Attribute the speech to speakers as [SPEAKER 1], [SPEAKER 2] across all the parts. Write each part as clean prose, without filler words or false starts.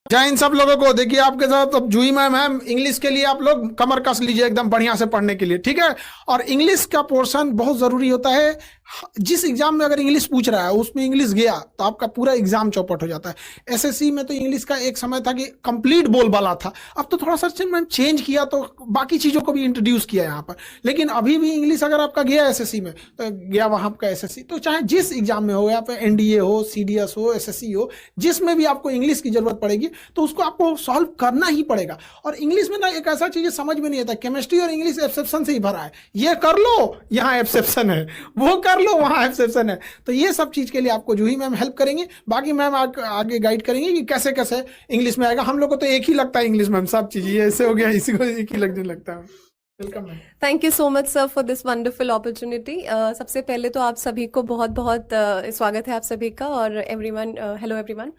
[SPEAKER 1] जय हिंद सब लोगों को। देखिए आपके साथ अब जूही मैम है। इंग्लिश के लिए आप लोग कमर कस लीजिए एकदम बढ़िया से पढ़ने के लिए, ठीक है। और इंग्लिश का पोर्शन बहुत जरूरी होता है। जिस एग्जाम में अगर इंग्लिश पूछ रहा है उसमें इंग्लिश गया तो आपका पूरा एग्जाम चौपट हो जाता है। एसएससी में तो इंग्लिश का एक समय था कि कंप्लीट बोलबाला था, अब तो थोड़ा सा मैम चेंज किया तो बाकी चीजों को भी इंट्रोड्यूस किया यहाँ पर। लेकिन अभी भी इंग्लिश अगर आपका गया एसएससी में तो गया वहां का एसएससी, तो चाहे जिस एग्जाम में हो, या फिर एनडीए हो, सीडीएस हो, एसएससी हो, जिसमें भी आपको इंग्लिश की जरूरत पड़ेगी तो उसको आपको सॉल्व करना ही पड़ेगा। और इंग्लिश में ना एक ऐसा चीज समझ में नहीं आता, केमिस्ट्री और इंग्लिश एक्सेप्शन से ही भरा है। ये कर लो यहाँ एक्सेप्शन है, वो कर लो वहाँ एक्सेप्शन है। तो ये सब चीज के लिए आपको जूही मैम हेल्प करेंगे। बाकी मैम आगे गाइड करेंगे कि कैसे कैसे इंग्लिश में आएगा। हम लोग को तो एक ही लगता है इंग्लिश मैम, सब चीज ये ऐसे हो गया, इसी को एक ही लगने लगता है। Welcome ma'am.
[SPEAKER 2] Thank you so much sir for this wonderful opportunity. सबसे पहले तो आप सभी को बहुत बहुत स्वागत है आप सभी का, और एवरीवन, हेलो एवरीवन।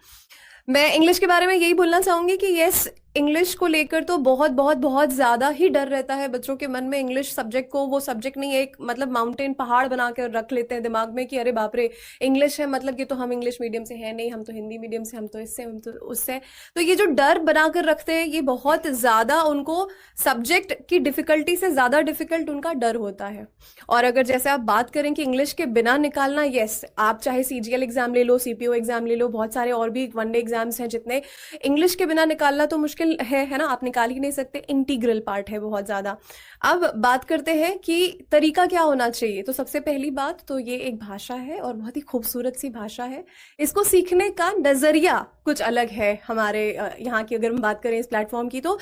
[SPEAKER 2] मैं इंग्लिश के बारे में यही बोलना चाहूंगी कि यस, इंग्लिश को लेकर तो बहुत बहुत बहुत ज़्यादा ही डर रहता है बच्चों के मन में। इंग्लिश सब्जेक्ट को वो सब्जेक्ट नहीं, एक मतलब माउंटेन पहाड़ बना कर रख लेते हैं दिमाग में कि अरे बाप रे इंग्लिश है मतलब कि तो हम इंग्लिश मीडियम से हैं, नहीं हम तो हिंदी मीडियम से, हम तो इससे, हम तो उससे। तो ये जो डर बना कर रखते हैं ये बहुत ज़्यादा उनको सब्जेक्ट की डिफिकल्टी से ज़्यादा डिफिकल्ट उनका डर होता है। और अगर जैसे आप बात करें कि इंग्लिश के बिना निकालना, यस, आप चाहे सीजीएल एग्जाम ले लो, सीपीओ एग्जाम ले लो, बहुत सारे और भी वनडे एग्जाम्स हैं जितने, इंग्लिश के बिना निकालना तो मुश्किल है ना, आप निकाल ही नहीं सकते। इंटीग्रल पार्ट है बहुत ज्यादा। अब बात करते हैं कि तरीका क्या होना चाहिए। तो सबसे पहली बात तो ये एक भाषा है और बहुत ही खूबसूरत सी भाषा है। इसको सीखने का नजरिया कुछ अलग है हमारे यहाँ की। अगर हम बात करें इस प्लेटफॉर्म की, तो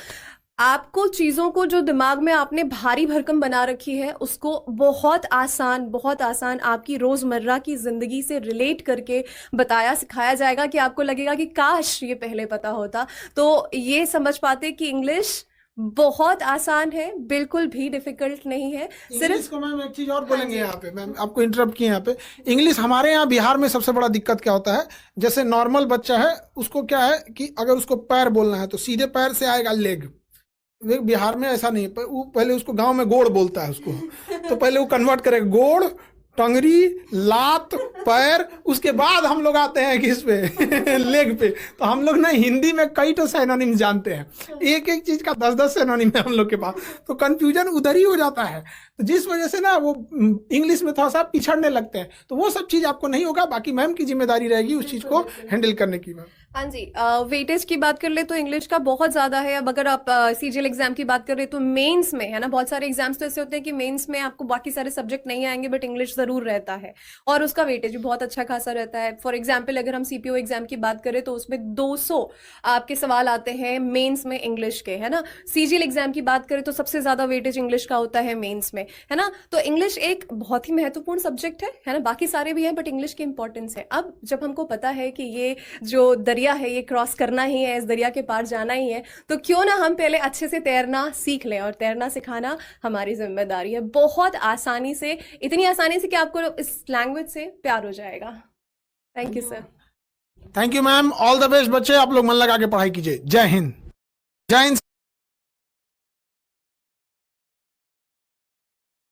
[SPEAKER 2] आपको चीज़ों को जो दिमाग में आपने भारी भरकम बना रखी है उसको बहुत आसान आपकी रोज़मर्रा की ज़िंदगी से रिलेट करके बताया सिखाया जाएगा कि आपको लगेगा कि काश ये पहले पता होता। तो ये समझ पाते कि इंग्लिश बहुत आसान है, बिल्कुल भी डिफिकल्ट नहीं है।
[SPEAKER 1] इंग्लिश को मैम एक चीज और बोलेंगे यहाँ पे, मैम आपको इंटरप्ट किए यहाँ पे। इंग्लिश हमारे यहाँ बिहार में सबसे बड़ा दिक्कत क्या होता है, जैसे नॉर्मल बच्चा है उसको क्या है कि अगर उसको पैर बोलना है तो सीधे पैर से आएगा लेग। बिहार में ऐसा नहीं है, वो पहले उसको गांव में गोड़ बोलता है उसको, तो पहले वो कन्वर्ट करेगा गोड़, टंगरी, लात, पैर, उसके बाद हम लोग आते हैं किस पे लेग पे। तो हम लोग ना हिंदी में कई तो सिनोनिम जानते हैं, एक एक चीज का 10-10 सिनोनिम है हम लोग के पास, तो कंफ्यूजन उधर ही हो जाता है। तो जिस वजह से ना वो इंग्लिश में थोड़ा सा पिछड़ने लगते हैं, तो वो सब चीज आपको नहीं होगा। बाकी मैम की जिम्मेदारी रहेगी उस चीज को हैंडल करने की। मैम
[SPEAKER 2] हाँ जी, वेटेज की बात कर ले तो इंग्लिश का बहुत ज़्यादा है। अब अगर आप सीजीएल एग्जाम की बात कर रहे तो मेंस में है ना, बहुत सारे एग्जाम्स तो ऐसे होते हैं कि मेंस में आपको बाकी सारे सब्जेक्ट नहीं आएंगे बट इंग्लिश ज़रूर रहता है, और उसका वेटेज भी बहुत अच्छा खासा रहता है। फॉर एग्जाम्पल अगर हम सीपीओ एग्जाम की बात करें तो उसमें 200 आपके सवाल आते हैं मेन्स में इंग्लिश के, है ना। सीजीएल एग्जाम की बात करें तो सबसे ज़्यादा वेटेज इंग्लिश का होता है मेन्स में, है ना। तो इंग्लिश एक बहुत ही महत्वपूर्ण सब्जेक्ट है ना, बाकी सारे भी हैं बट इंग्लिश की इंपॉर्टेंस है। अब जब हमको पता है कि ये जो दरिया है ये क्रॉस करना ही है, इस दरिया के पार जाना ही है, तो क्यों ना हम पहले अच्छे से तैरना सीख लें, और तैरना सिखाना हमारी जिम्मेदारी है। बहुत आसानी से, इतनी आसानी से कि आपको इस लैंग्वेज से प्यार हो जाएगा। Thank you sir.
[SPEAKER 1] Thank you ma'am, all the best बच्चे, आप लोग मन लगा के पढ़ाई कीजिए। जय हिंद। जय हिंद।